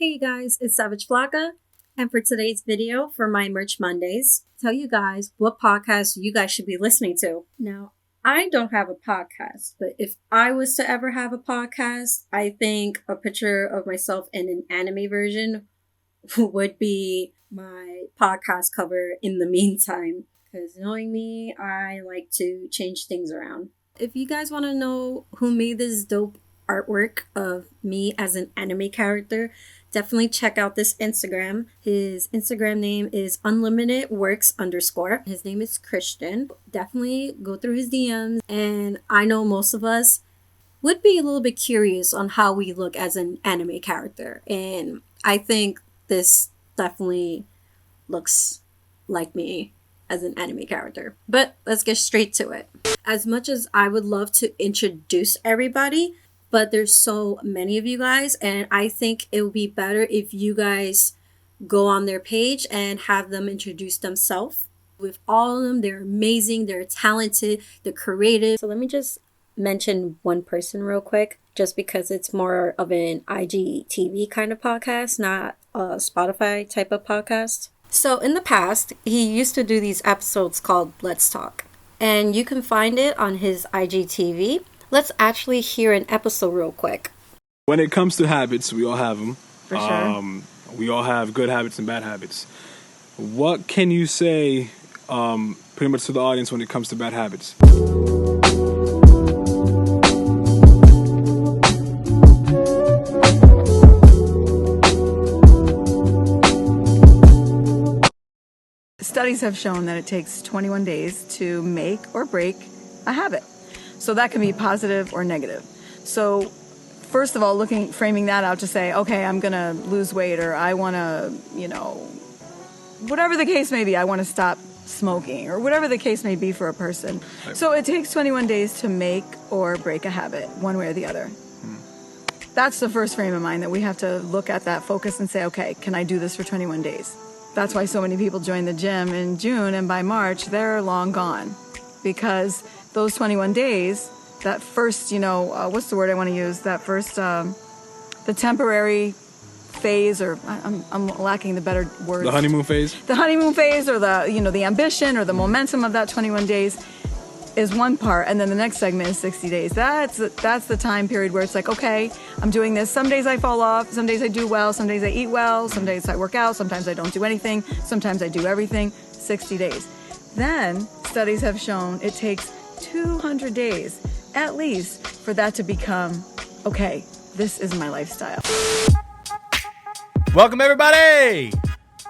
Hey you guys, it's Savage Flacka, and for today's video for my Merch Mondays, tell you guys what podcast you guys should be listening to. Now, I don't have a podcast, but if I was to ever have a podcast, I think a picture of myself in an anime version would be my podcast cover in the meantime. Because knowing me, I like to change things around. If you guys want to know who made this dope artwork of me as an anime character, definitely check out this Instagram. His Instagram name is unlimitedworks_. His name is Christian. Definitely go through his DMs. And I know most of us would be a little bit curious on how we look as an anime character. And I think this definitely looks like me as an anime character. But let's get straight to it. As much as I would love to introduce everybody, but there's so many of you guys, and I think it would be better if you guys go on their page and have them introduce themselves. With all of them, they're amazing, they're talented, they're creative. So let me just mention one person real quick, just because it's more of an IGTV kind of podcast, not a Spotify type of podcast. So in the past, he used to do these episodes called Let's Talk, and you can find it on his IGTV. Let's actually hear an episode real quick. When it comes to habits, we all have them. For sure. We all have good habits and bad habits. What can you say pretty much to the audience when it comes to bad habits? Studies have shown that it takes 21 days to make or break a habit. So that can be positive or negative. So first of all, framing that out to say, okay, I'm going to lose weight, or I want to, whatever the case may be, I want to stop smoking, or whatever the case may be for a person. Right. So it takes 21 days to make or break a habit, one way or the other. That's the first frame of mind, that we have to look at that focus and say, okay, can I do this for 21 days? That's why so many people join the gym in June, and by March, they're long gone. Because those 21 days, that first, what's the word I want to use? That first, the temporary phase, or I'm lacking the better words. The honeymoon phase? The honeymoon phase, or the ambition or the momentum of that 21 days is one part. And then the next segment is 60 days. That's the time period where it's like, okay, I'm doing this. Some days I fall off. Some days I do well. Some days I eat well. Some days I work out. Sometimes I don't do anything. Sometimes I do everything. 60 days. Then studies have shown it takes 200 days at least for that to become, okay, this is my lifestyle. Welcome everybody!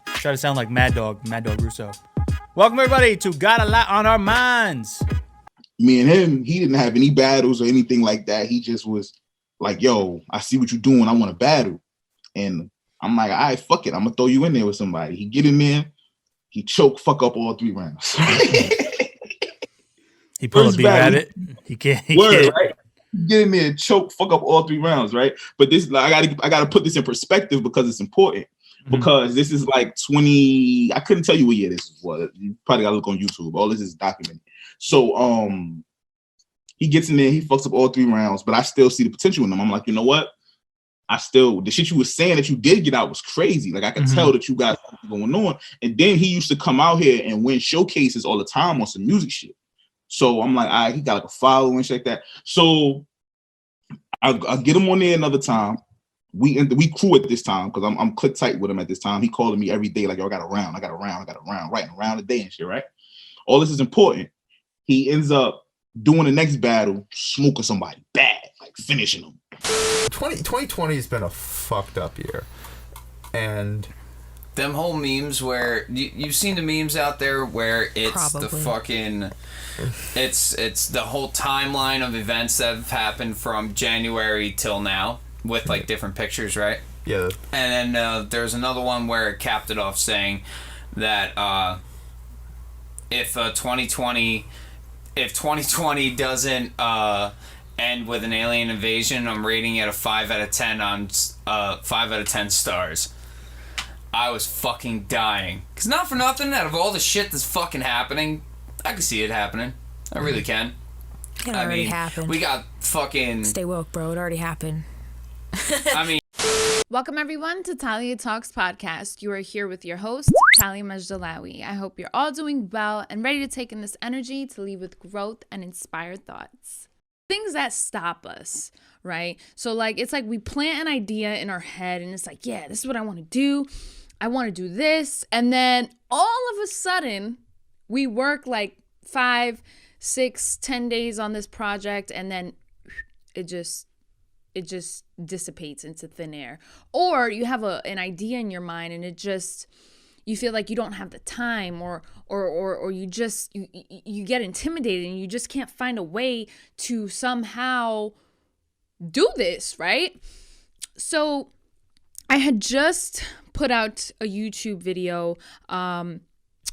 Try to sound like Mad Dog Russo. Welcome everybody to Got a Lot on Our Minds. Me and him, he didn't have any battles or anything like that. He just was like, yo, I see what you're doing. I want to battle. And I'm like, all right, fuck it. I'm going to throw you in there with somebody. He get in there. He fuck up all 3 rounds. He pulled a beer at it. He can't. Right? Get in there and fuck up all 3 rounds, right? But this, I gotta put this in perspective because it's important. Mm-hmm. Because this is like 20. I couldn't tell you what year this was. You probably gotta look on YouTube. All this is documented. So he gets in there, he fucks up all 3 rounds, but I still see the potential in him. I'm like, you know what? The shit you was saying that you did get out was crazy. Like I could tell that you got something going on. And then he used to come out here and win showcases all the time on some music shit. So I'm like, all right, he got like a following and shit like that. So I'll get him on there another time. We crew at this time because I'm click tight with him at this time. He calling me every day like, yo, I got a round, writing around a day and shit, right? All this is important. He ends up doing the next battle, smoking somebody bad, like finishing them. 2020 has been a fucked up year. And them whole memes where you've seen the memes out there where it's Probably. the fucking it's the whole timeline of events that have happened from January till now with like different pictures, right? Yeah. And then there's another one where it capped it off saying that if 2020 doesn't end with an alien invasion, I'm rating it a 5 out of 10 on 5 out of 10 stars. I was fucking dying. Because not for nothing, out of all the shit that's fucking happening, I can see it happening. I really can. It already happened. We got fucking... Stay woke, bro. It already happened. I mean... Welcome everyone to Taliatalks Podcast. You are here with your host, Talia Majdalawi. I hope you're all doing well and ready to take in this energy to leave with growth and inspired thoughts. Things that stop us, right? So it's like we plant an idea in our head and it's like, yeah, this is what I want to do. I want to do this. And then all of a sudden we work like 5, 6, 10 days on this project and then it just dissipates into thin air. Or you have an idea in your mind and you feel like you don't have the time or you get intimidated and you just can't find a way to somehow do this, right? So I had just put out a YouTube video,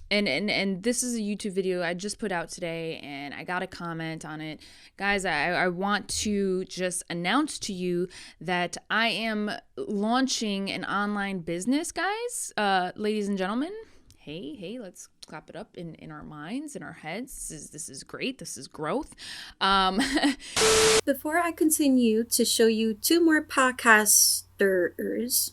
and this is a YouTube video I just put out today, and I got a comment on it. Guys, I want to just announce to you that I am launching an online business, guys. Ladies and gentlemen, hey, let's clap it up in our minds, in our heads. This is great. This is growth. Before I continue to show you 2 more podcasters,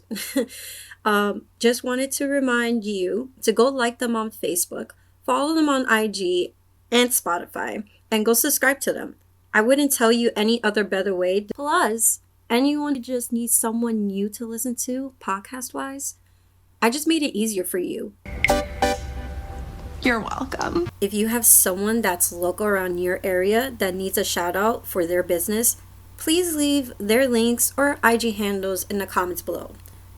just wanted to remind you to go like them on Facebook, follow them on IG and Spotify, and go subscribe to them. I wouldn't tell you any other better way. Plus, anyone who just needs someone new to listen to podcast-wise, I just made it easier for you. You're welcome. If you have someone that's local around your area that needs a shout out for their business, please leave their links or IG handles in the comments below.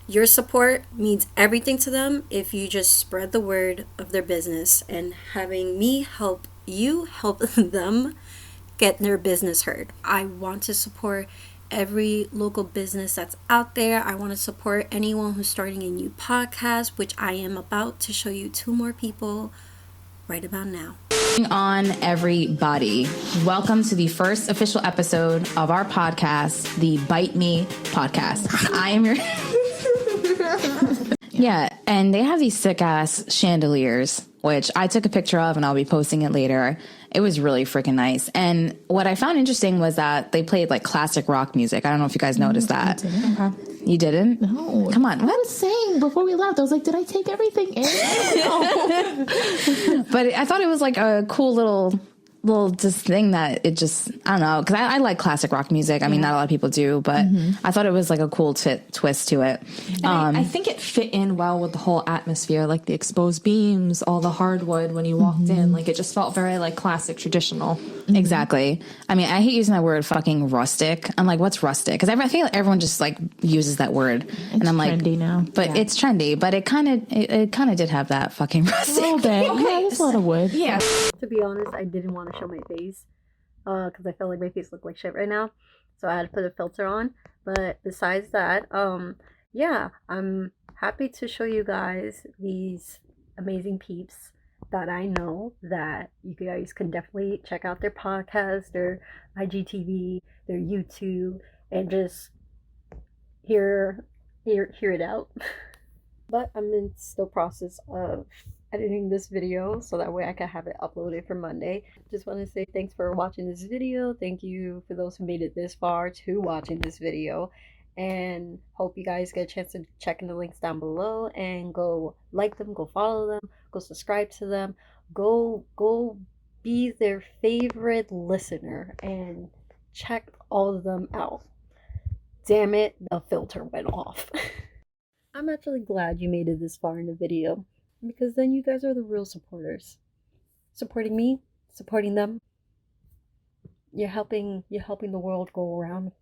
Your support means everything to them if you just spread the word of their business and having me help them get their business heard. I want to support every local business that's out there. I want to support anyone who's starting a new podcast, which I am about to show you 2 more people right about now. On everybody, welcome to the first official episode of our podcast, the Bite Me Podcast. I am your yeah, and they have these sick ass chandeliers, which I took a picture of and I'll be posting it later. It was really freaking nice. And what I found interesting was that they played like classic rock music. I don't know if you guys noticed that. You didn't? No. Come on. What? I was saying before we left, I was like, did I take everything in? But I thought it was like a cool little just thing that it just, I don't know, because I like classic rock music. I mean, not a lot of people do, but I thought it was like a cool twist to it. I think it fit in well with the whole atmosphere, like the exposed beams, all the hardwood when you walked in. Like it just felt very like classic, traditional. Exactly. I mean, I hate using that word fucking rustic. I'm like, what's rustic? Because I feel like everyone just like uses that word. And I'm like, trendy now. But it's trendy, but it kind of did have that fucking rustic. A little bit. Okay. Yeah, there's a lot of wood. Yeah. To be honest, I didn't want to show my face because I felt like my face looked like shit right now, so I had to put a filter on. But besides that, yeah, I'm happy to show you guys these amazing peeps that I know that you guys can definitely check out their podcast, their IGTV, their YouTube, and just hear it out. But I'm in still process of editing this video so that way I can have it uploaded for Monday. Just want to say thanks for watching this video. Thank you for those who made it this far to watching this video, and hope you guys get a chance to check in the links down below and go like them, go follow them, go subscribe to them, go be their favorite listener and check all of them out. Damn it, the filter went off. I'm actually glad you made it this far in the video, because then you guys are the real supporters. Supporting me, supporting them. You're helping the world go around.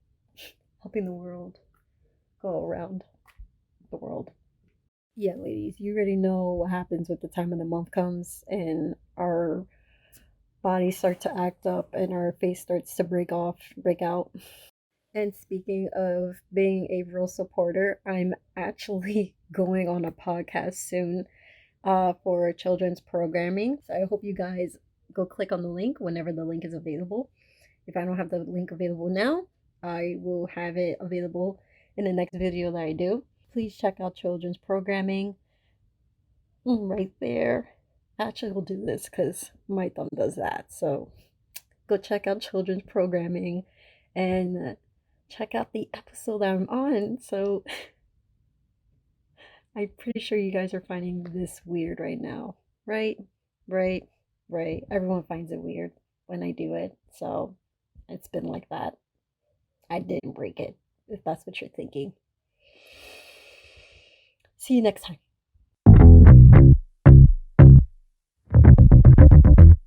Helping the world go around the world. Yeah, ladies, you already know what happens when the time of the month comes and our bodies start to act up and our face starts to break out. And speaking of being a real supporter, I'm actually going on a podcast soon for Childrensprogramming. So I hope you guys go click on the link whenever the link is available. If I don't have the link available now, I will have it available in the next video that I do. Please check out Childrensprogramming right there. Actually, we'll do this because my thumb does that. So go check out Childrensprogramming and check out the episode I'm on. So I'm pretty sure you guys are finding this weird right now. Right? Right? Right. Everyone finds it weird when I do it. So it's been like that. I didn't break it, if that's what you're thinking. See you next time.